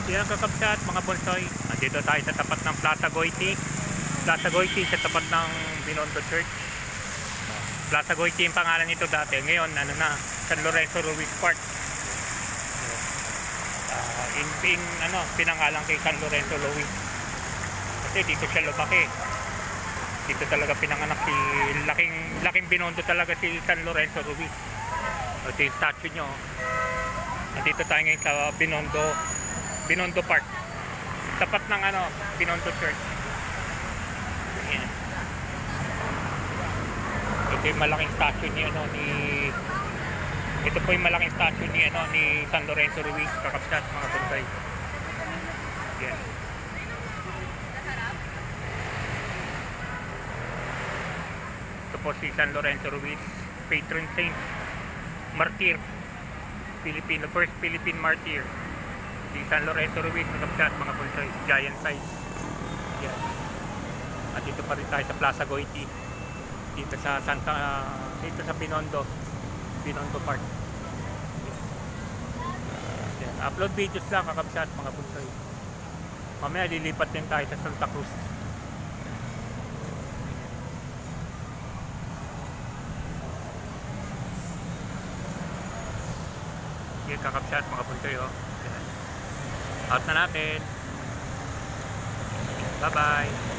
Yan kakabsat mga bonsoy. Nandito tayo sa tapat ng Plaza Goiti. Plaza Goiti sa tapat ng Binondo Church. Plaza Goiti yung pangalan nito dati. Ngayon ano na, San Lorenzo Ruiz Park. Pinangalan kay San Lorenzo Ruiz. Kasi dito siya lumaki. Dito talaga pinanganak si laking Binondo talaga si San Lorenzo Ruiz. Ito yung statue nyo. Nandito tayo ngayon sa Binondo Park. Tapat ng Binondo Church. Ayan. Ito yung malaking statue ito po yung malaking statue ni San Lorenzo Ruiz, kakabsat mga bonsai. Ayan. Ito po si San Lorenzo Ruiz, patron saint, martyr, first Philippine martyr. Si San Lorenzo Ruiz, kakabsat mga bonsai, giant size. Ayan. At dito pa rin tayo sa Plaza Goiti, dito sa Binondo Park. Ayan. Upload videos lang kakabsat mga bonsai. Mamaya lilipat din tayo sa Santa Cruz. Ayan kakabsat mga bonsai oh. Out na natin. Bye bye.